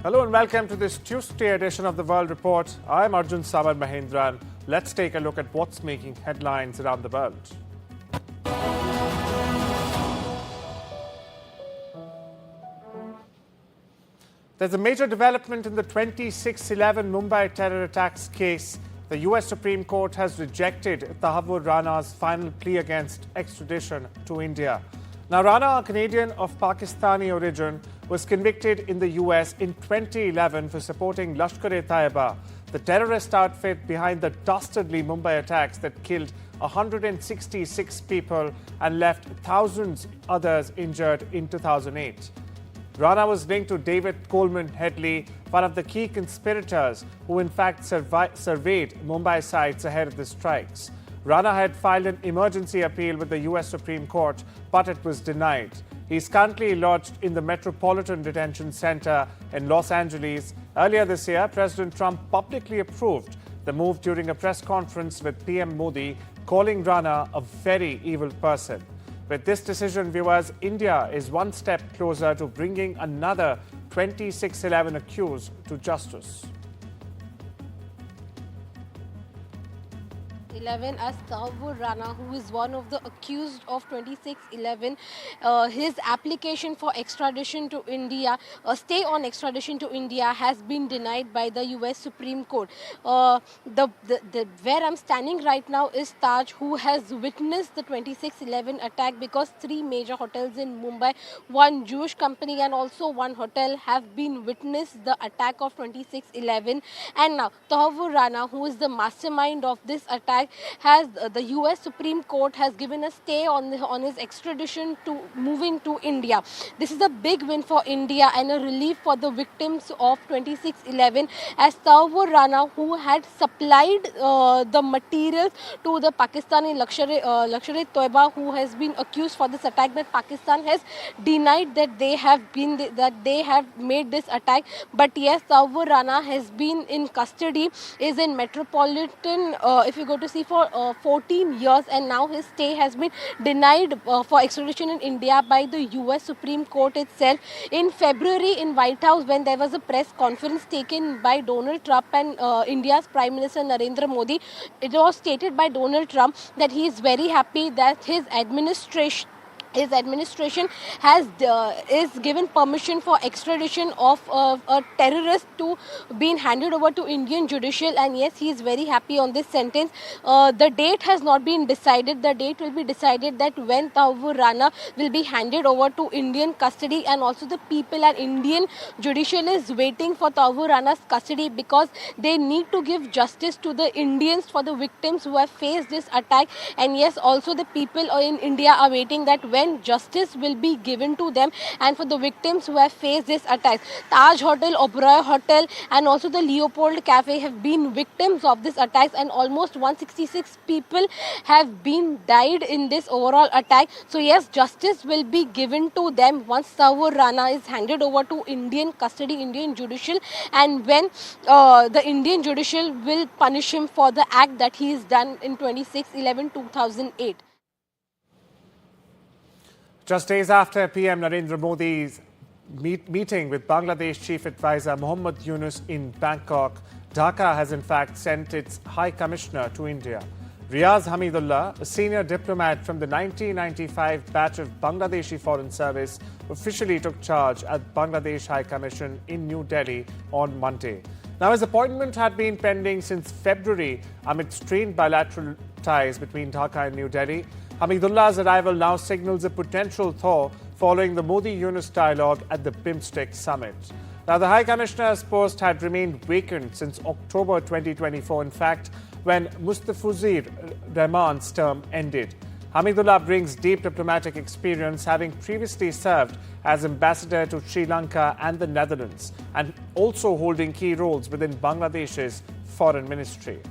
Hello and welcome to this Tuesday edition of the World Report. I'm Arjun, Samar, Mahendran. Let's take a look at what's making headlines around the world. There's a major development in the 26/11 Mumbai terror attacks case. The US Supreme Court has rejected Tahawwur Rana's final plea against extradition to India. Now, Rana, a Canadian of Pakistani origin, was convicted in the US in 2011 for supporting Lashkar-e-Taiba, the terrorist outfit behind the dastardly Mumbai attacks that killed 166 people and left thousands others injured in 2008. Rana was linked to David Coleman Headley, one of the key conspirators who in fact surveyed Mumbai sites ahead of the strikes. Rana had filed an emergency appeal with the US Supreme Court, but it was denied. He is currently lodged in the Metropolitan Detention Center in Los Angeles. Earlier this year, President Trump publicly approved the move during a press conference with PM Modi, calling Rana a very evil person. With this decision, viewers, India is one step closer to bringing another 26/11 accused to justice. 11 as Tahawwur Rana, who is one of the accused of 26/11. His application for extradition to India, a stay on extradition to India, has been denied by the US Supreme Court. Where I'm standing right now is Taj, who has witnessed the 26/11 attack, because three major hotels in Mumbai, one Jewish company and also one hotel, have been witnessed the attack of 26/11. And now Tahawwur Rana, who is the mastermind of this attack, has the US Supreme Court has given a stay on his extradition to moving to India. This is a big win for India and a relief for the victims of 26/11, as Tahawwur Rana, who had supplied the materials to the Pakistani Lashkar-e-Taiba, who has been accused for this attack, but Pakistan has denied that they have made this attack. But yes, Tahawwur Rana has been in custody, is in Metropolitan, if you go to see, for 14 years, and now his stay has been denied for extradition in India by the US Supreme Court itself. In February in White House, when there was a press conference taken by Donald Trump and India's Prime Minister Narendra Modi, it was stated by Donald Trump that he is very happy that his administration is given permission for extradition of a terrorist to being handed over to Indian judicial, and yes, he is very happy on this sentence. The date has not been decided. The date will be decided that when Tahawwur Rana will be handed over to Indian custody, and also the people and Indian judicial is waiting for Tahawwur Rana's custody, because they need to give justice to the Indians, for the victims who have faced this attack. And yes, also the people in India are waiting that when justice will be given to them, and for the victims who have faced this attack. Taj Hotel, Oberoi Hotel and also the Leopold Cafe have been victims of this attack, and almost 166 people have been died in this overall attack. So yes, justice will be given to them once Tahawwur Rana is handed over to Indian custody, Indian judicial, and when the Indian judicial will punish him for the act that he has done in 26/11/2008. Just days after PM Narendra Modi's meeting with Bangladesh Chief Advisor Mohammad Yunus in Bangkok, Dhaka has in fact sent its High Commissioner to India. Riaz Hamidullah, a senior diplomat from the 1995 batch of Bangladeshi Foreign Service, officially took charge at Bangladesh High Commission in New Delhi on Monday. Now, his appointment had been pending since February amid strained bilateral ties between Dhaka and New Delhi. Hamidullah's arrival now signals a potential thaw following the Modi-Yunus dialogue at the BIMSTEC summit. Now, the High Commissioner's post had remained vacant since October 2024, in fact, when Mustafizur Rahman's term ended. Hamidullah brings deep diplomatic experience, having previously served as ambassador to Sri Lanka and the Netherlands, and also holding key roles within Bangladesh's foreign ministry.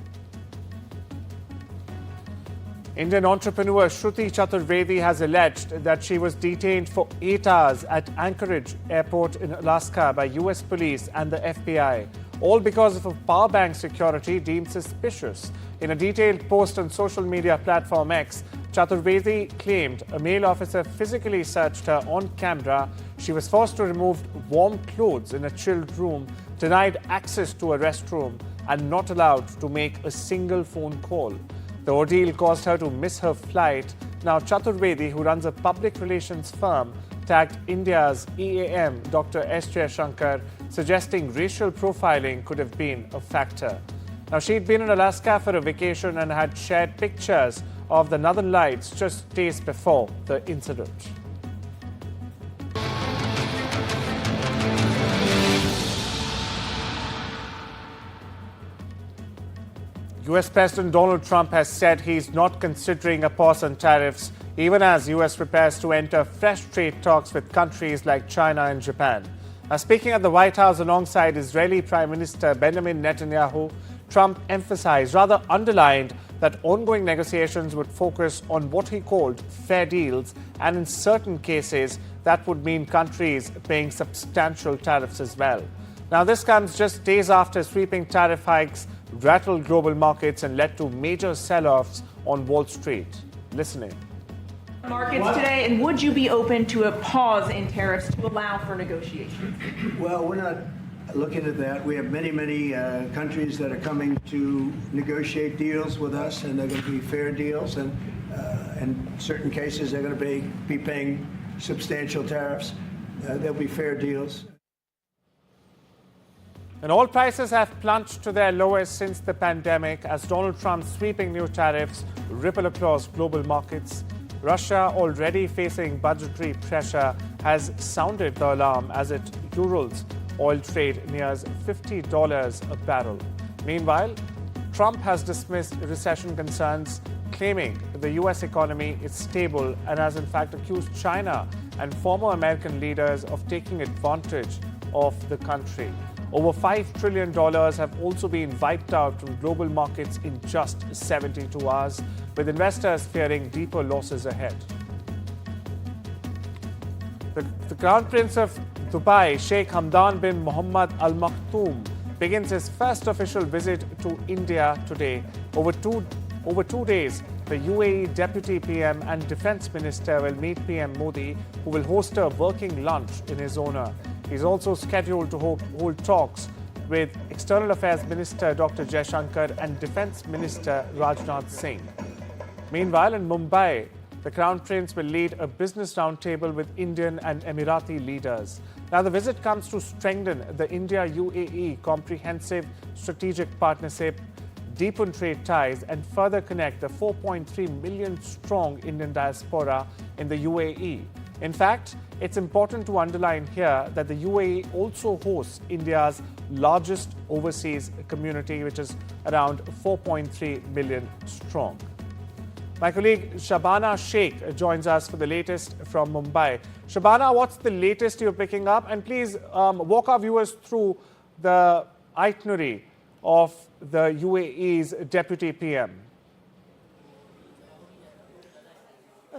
Indian entrepreneur Shruti Chaturvedi has alleged that she was detained for 8 hours at Anchorage Airport in Alaska by US police and the FBI, all because of a power bank security deemed suspicious. In a detailed post on social media platform X, Chaturvedi claimed a male officer physically searched her on camera. She was forced to remove warm clothes in a chilled room, denied access to a restroom, and not allowed to make a single phone call. The ordeal caused her to miss her flight. Now, Chaturvedi, who runs a public relations firm, tagged India's EAM, Dr. S. Jaishankar, suggesting racial profiling could have been a factor. Now, she'd been in Alaska for a vacation and had shared pictures of the Northern Lights just days before the incident. US President Donald Trump has said he's not considering a pause on tariffs, even as US prepares to enter fresh trade talks with countries like China and Japan. Now, speaking at the White House alongside Israeli Prime Minister Benjamin Netanyahu, Trump emphasized, rather underlined, that ongoing negotiations would focus on what he called fair deals, and in certain cases, that would mean countries paying substantial tariffs as well. Now, this comes just days after sweeping tariff hikes rattled global markets and led to major sell-offs on Wall Street. Listen in. Markets today, and would you be open to a pause in tariffs to allow for negotiations? Well, we're not looking at that. We have many countries that are coming to negotiate deals with us, and they're going to be fair deals, and in certain cases they're going to be paying substantial tariffs. There'll be fair deals. And oil prices have plunged to their lowest since the pandemic as Donald Trump's sweeping new tariffs ripple across global markets. Russia, already facing budgetary pressure, has sounded the alarm as it Urals oil trade nears $50 a barrel. Meanwhile, Trump has dismissed recession concerns, claiming the U.S. economy is stable, and has in fact accused China and former American leaders of taking advantage of the country. Over $5 trillion have also been wiped out from global markets in just 72 hours, with investors fearing deeper losses ahead. The Crown Prince of Dubai, Sheikh Hamdan bin Mohammed Al Maktoum, begins his first official visit to India today. Over two days, the UAE Deputy PM and Defence Minister will meet PM Modi, who will host a working lunch in his honour. He's also scheduled to hold talks with External Affairs Minister Dr. Jaishankar and Defence Minister Rajnath Singh. Meanwhile, in Mumbai, the Crown Prince will lead a business roundtable with Indian and Emirati leaders. Now, the visit comes to strengthen the India-UAE comprehensive strategic partnership, deepen trade ties, and further connect the 4.3 million strong Indian diaspora in the UAE. In fact, it's important to underline here that the UAE also hosts India's largest overseas community, which is around 4.3 million strong. My colleague Shabana Sheikh joins us for the latest from Mumbai. Shabana, what's the latest you're picking up? And please walk our viewers through the itinerary of the UAE's Deputy PM.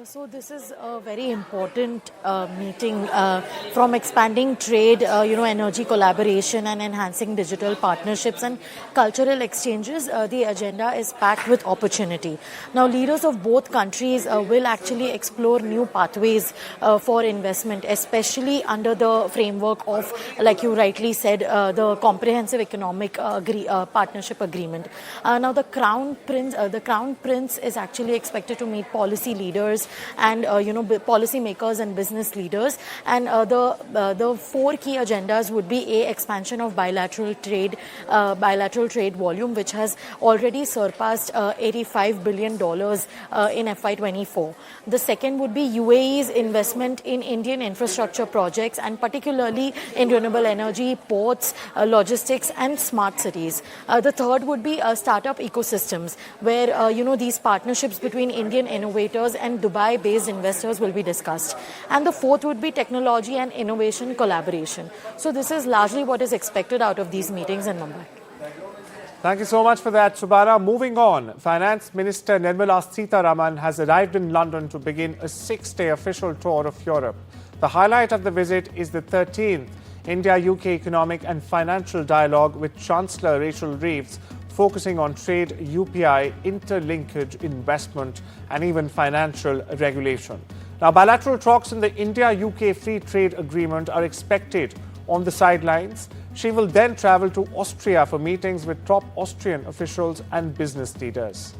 So this is a very important meeting from expanding trade, energy collaboration and enhancing digital partnerships and cultural exchanges. The agenda is packed with opportunity. Now, leaders of both countries will actually explore new pathways for investment, especially under the framework of, like you rightly said, the Comprehensive Economic Partnership Agreement. Now, the Crown Prince is actually expected to meet policy leaders and policy makers and business leaders, and the four key agendas would be expansion of bilateral trade volume, which has already surpassed $85 billion in FY24. The second would be UAE's investment in Indian infrastructure projects, and particularly in renewable energy, ports, logistics and smart cities. The third would be startup ecosystems, where these partnerships between Indian innovators and Dubai-based investors will be discussed. And the fourth would be technology and innovation collaboration. So this is largely what is expected out of these meetings in Mumbai. Thank you so much for that, Subhara. Moving on, Finance Minister Nirmala Sitharaman has arrived in London to begin a 6-day official tour of Europe. The highlight of the visit is the 13th India-UK Economic and Financial Dialogue with Chancellor Rachel Reeves, focusing on trade, UPI, interlinkage, investment, and even financial regulation. Now, bilateral talks in the India-UK Free Trade Agreement are expected on the sidelines. She will then travel to Austria for meetings with top Austrian officials and business leaders.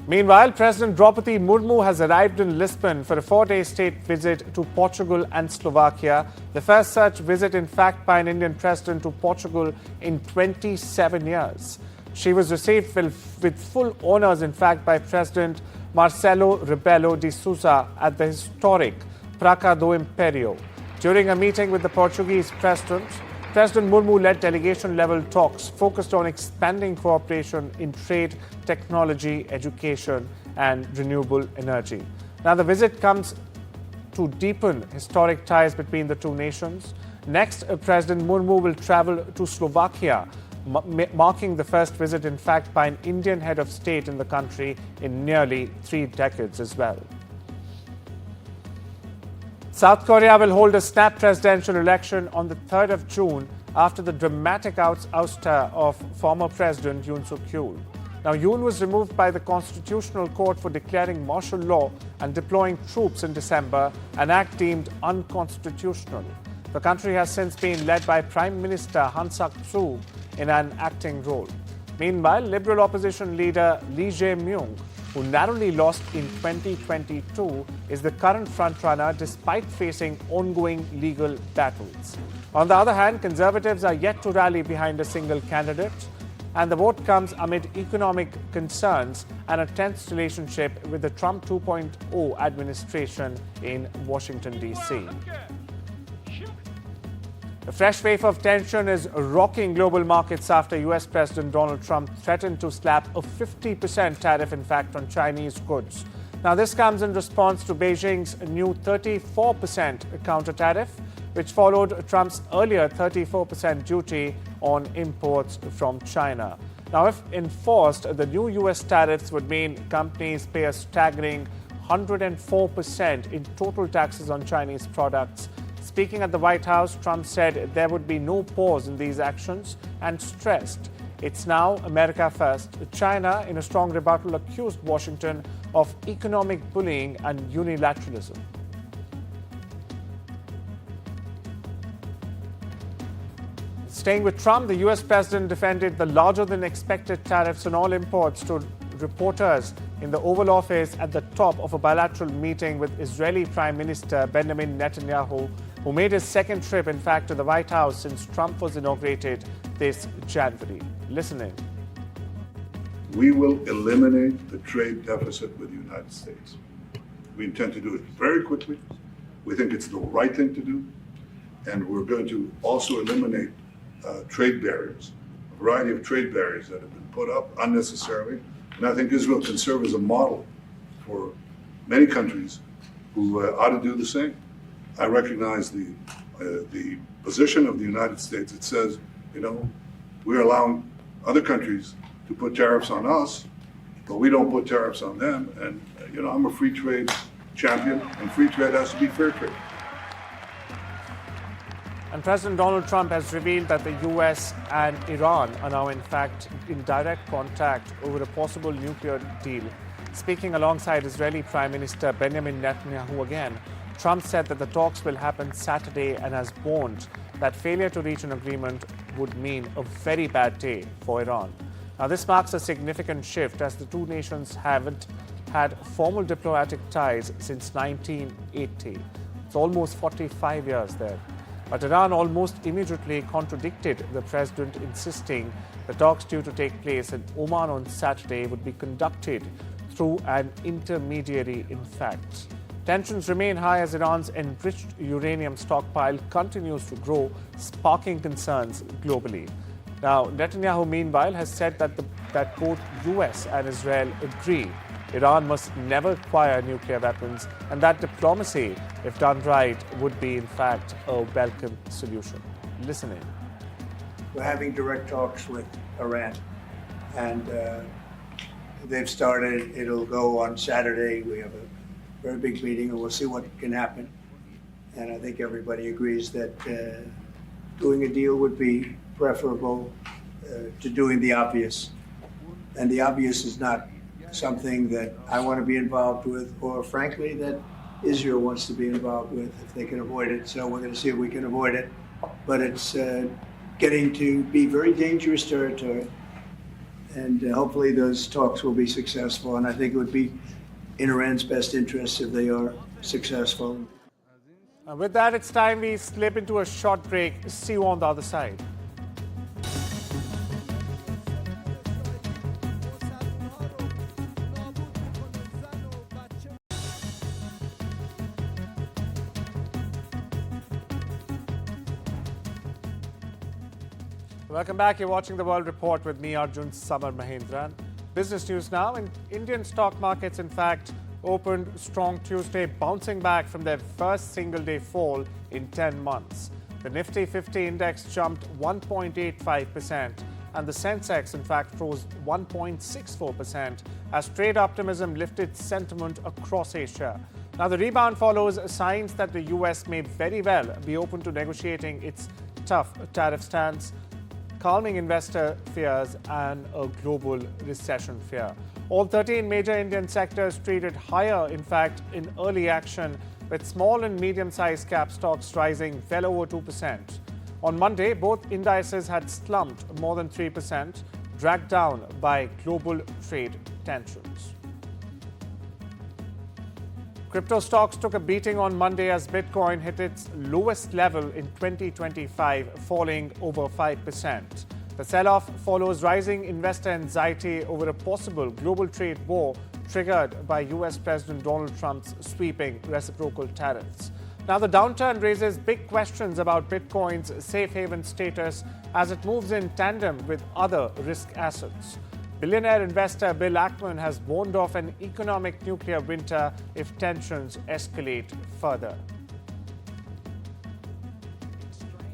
Meanwhile, President Draupadi Murmu has arrived in Lisbon for a 4-day state visit to Portugal and Slovakia, the first such visit, in fact, by an Indian president to Portugal in 27 years. She was received with full honours, in fact, by President Marcelo Rebelo de Sousa at the historic Praça do Império. During a meeting with the Portuguese president, President Murmu led delegation-level talks focused on expanding cooperation in trade, technology, education and renewable energy. Now, the visit comes to deepen historic ties between the two nations. Next, President Murmu will travel to Slovakia, marking the first visit, in fact, by an Indian head of state in the country in nearly 3 decades as well. South Korea will hold a snap presidential election on the 3rd of June after the dramatic ouster of former President Yoon Suk-yeol. Now, Yoon was removed by the Constitutional Court for declaring martial law and deploying troops in December, an act deemed unconstitutional. The country has since been led by Prime Minister Han Sak-soo in an acting role. Meanwhile, Liberal opposition leader Lee Jae-myung, who narrowly lost in 2022, is the current frontrunner despite facing ongoing legal battles. On the other hand, Conservatives are yet to rally behind a single candidate, and the vote comes amid economic concerns and a tense relationship with the Trump 2.0 administration in Washington, D.C. A fresh wave of tension is rocking global markets after US President Donald Trump threatened to slap a 50% tariff, in fact, on Chinese goods. Now, this comes in response to Beijing's new 34% counter tariff, which followed Trump's earlier 34% duty on imports from China. Now, if enforced, the new US tariffs would mean companies pay a staggering 104% in total taxes on Chinese products. Speaking at the White House, Trump said there would be no pause in these actions and stressed it's now America first. China, in a strong rebuttal, accused Washington of economic bullying and unilateralism. Staying with Trump, the US president defended the larger-than-expected tariffs on all imports to reporters in the Oval Office at the top of a bilateral meeting with Israeli Prime Minister Benjamin Netanyahu, who made his second trip, in fact, to the White House since Trump was inaugurated this January. Listen in. We will eliminate the trade deficit with the United States. We intend to do it very quickly. We think it's the right thing to do. And we're going to also eliminate trade barriers, a variety of trade barriers that have been put up unnecessarily. And I think Israel can serve as a model for many countries who ought to do the same. I recognize the position of the United States. It says, we're allowing other countries to put tariffs on us, but we don't put tariffs on them. And, I'm a free trade champion, and free trade has to be fair trade. And President Donald Trump has revealed that the US and Iran are now, in fact, in direct contact over a possible nuclear deal. Speaking alongside Israeli Prime Minister Benjamin Netanyahu again, Trump said that the talks will happen Saturday and has warned that failure to reach an agreement would mean a very bad day for Iran. Now, this marks a significant shift as the two nations haven't had formal diplomatic ties since 1980. It's almost 45 years there. But Iran almost immediately contradicted the president, insisting the talks due to take place in Oman on Saturday would be conducted through an intermediary, in fact. Tensions remain high as Iran's enriched uranium stockpile continues to grow, sparking concerns globally. Now, Netanyahu, meanwhile, has said that both US and Israel agree Iran must never acquire nuclear weapons, and that diplomacy, if done right, would be, in fact, a welcome solution. Listen in. We're having direct talks with Iran, and they've started. It'll go on Saturday. We have a very big meeting, and we'll see what can happen. And I think everybody agrees that doing a deal would be preferable to doing the obvious. And the obvious is not something that I want to be involved with, or frankly, that Israel wants to be involved with if they can avoid it. So we're going to see if we can avoid it. But it's getting to be very dangerous territory. And hopefully those talks will be successful. And I think it would be in Iran's best interest if they are successful. And with that, it's time we slip into a short break. See you on the other side. Welcome back. You're watching The World Report with me, Arjun, Samar, Mahendran. Business news now. And Indian stock markets, in fact, opened strong Tuesday, bouncing back from their first single-day fall in 10 months. The Nifty 50 index jumped 1.85%, and the Sensex, in fact, rose 1.64% as trade optimism lifted sentiment across Asia. Now, the rebound follows signs that the US may very well be open to negotiating its tough tariff stance, calming investor fears and a global recession fear. All 13 major Indian sectors traded higher, in fact, in early action, with small and medium-sized cap stocks rising well over 2%. On Monday, both indices had slumped more than 3%, dragged down by global trade tensions. Crypto stocks took a beating on Monday as Bitcoin hit its lowest level in 2025, falling over 5%. The sell-off follows rising investor anxiety over a possible global trade war triggered by US President Donald Trump's sweeping reciprocal tariffs. Now, the downturn raises big questions about Bitcoin's safe haven status as it moves in tandem with other risk assets. Billionaire investor Bill Ackman has warned of an economic nuclear winter if tensions escalate further.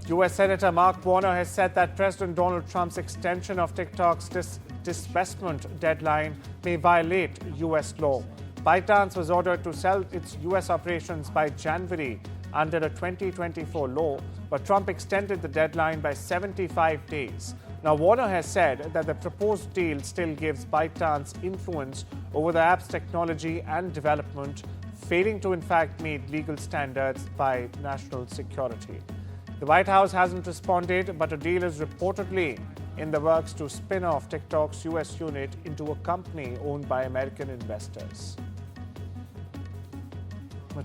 US Senator Mark Warner has said that President Donald Trump's extension of TikTok's divestment deadline may violate US law. ByteDance was ordered to sell its US operations by January under a 2024 law, but Trump extended the deadline by 75 days. Now, Warner has said that the proposed deal still gives ByteDance influence over the app's technology and development, failing to in fact meet legal standards by national security. The White House hasn't responded, but a deal is reportedly in the works to spin off TikTok's US unit into a company owned by American investors.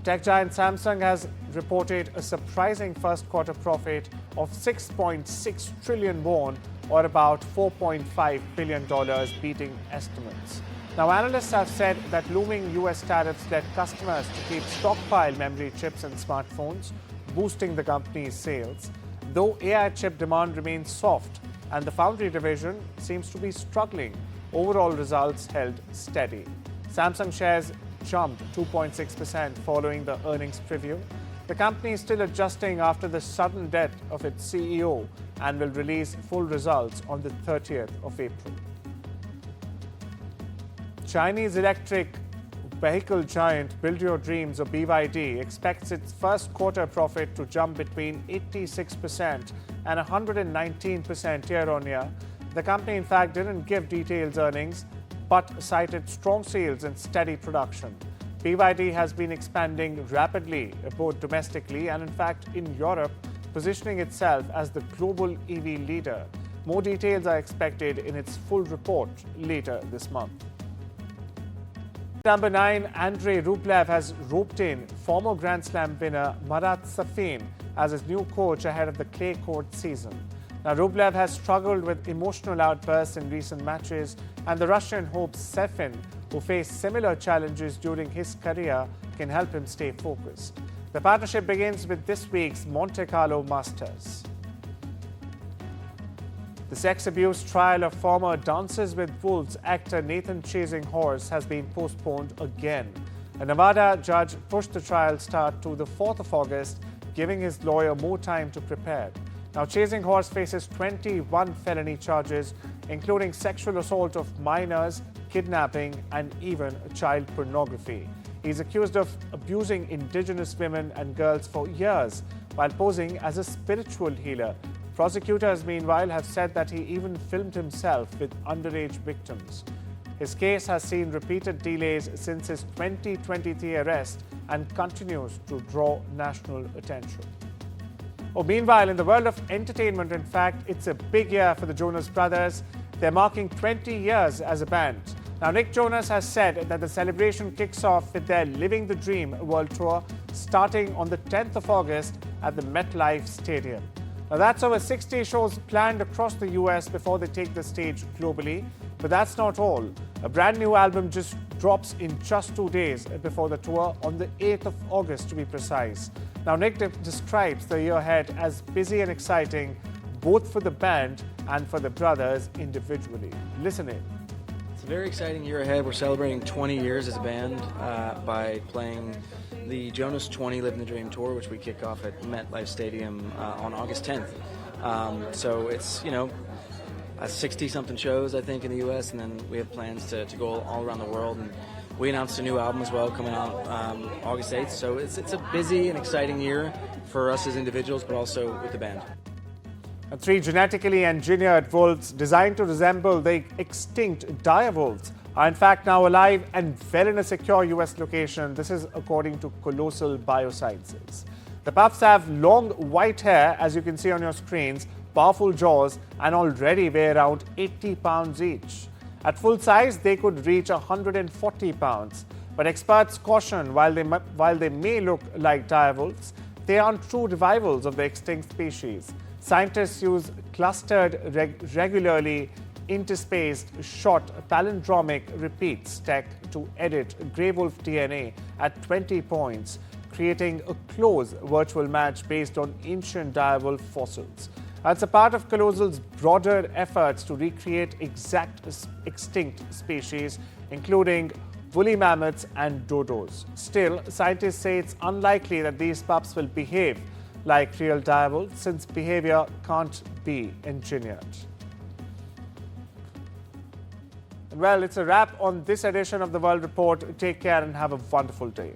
Tech giant Samsung has reported a surprising first quarter profit of 6.6 trillion won, or about $4.5 billion, beating estimates. Now, analysts have said that looming US tariffs led customers to keep stockpile memory chips and smartphones, boosting the company's sales, though AI chip demand remains soft and the foundry division seems to be struggling. Overall results held steady. Samsung shares jumped 2.6% following the earnings preview. The company is still adjusting after the sudden death of its CEO and will release full results on the 30th of April. Chinese electric vehicle giant Build Your Dreams, or BYD, expects its first quarter profit to jump between 86% and 119% year-on-year. The company, in fact, didn't give detailed earnings, but cited strong sales and steady production. BYD has been expanding rapidly, both domestically and, in fact, in Europe, positioning itself as the global EV leader. More details are expected in its full report later this month. Number 9, Andrei Rublev has roped in former Grand Slam winner Marat Safin as his new coach ahead of the clay court season. Now, Rublev has struggled with emotional outbursts in recent matches, and the Russian hopes Safin, who faced similar challenges during his career, can help him stay focused. The partnership begins with this week's Monte Carlo Masters. The sex abuse trial of former Dances with Wolves actor Nathan Chasing Horse has been postponed again. A Nevada judge pushed the trial start to the 4th of August, giving his lawyer more time to prepare. Now, Chasing Horse faces 21 felony charges, including sexual assault of minors, kidnapping, and even child pornography. He's accused of abusing indigenous women and girls for years while posing as a spiritual healer. Prosecutors, meanwhile, have said that he even filmed himself with underage victims. His case has seen repeated delays since his 2023 arrest and continues to draw national attention. Meanwhile, in the world of entertainment, in fact, it's a big year for the Jonas Brothers. They're marking 20 years as a band. Now, Nick Jonas has said that the celebration kicks off with their Living the Dream World Tour starting on the 10th of August at the MetLife Stadium. Now, that's over 60 shows planned across the US before they take the stage globally. But that's not all. A brand new album just drops in just 2 days before the tour on the 8th of August, to be precise. Now, Nick describes the year ahead as busy and exciting, both for the band and for the brothers individually. Listen in. It's a very exciting year ahead. We're celebrating 20 years as a band by playing the Jonas 20 Living the Dream Tour, which we kick off at MetLife Stadium on August 10th. So it's, 60-something shows, I think, in the U.S., and then we have plans to go all around the world. And we announced a new album as well coming out August 8th. So it's a busy and exciting year for us as individuals, but also with the band. 3 genetically engineered wolves designed to resemble the extinct dire wolves are in fact now alive and well in a secure US location. This is according to Colossal Biosciences. The pups have long white hair, as you can see on your screens, powerful jaws, and already weigh around 80 pounds each. At full size, they could reach 140 pounds. But experts caution while they may look like dire wolves, they aren't true revivals of the extinct species. Scientists use clustered, regularly interspaced, short palindromic repeats tech to edit grey wolf DNA at 20 points, creating a close virtual match based on ancient dire wolf fossils. It's a part of Colossal's broader efforts to recreate exact extinct species, including woolly mammoths and dodos. Still, scientists say it's unlikely that these pups will behave like real dire wolves, since behavior can't be engineered. Well, it's a wrap on this edition of the World Report. Take care and have a wonderful day.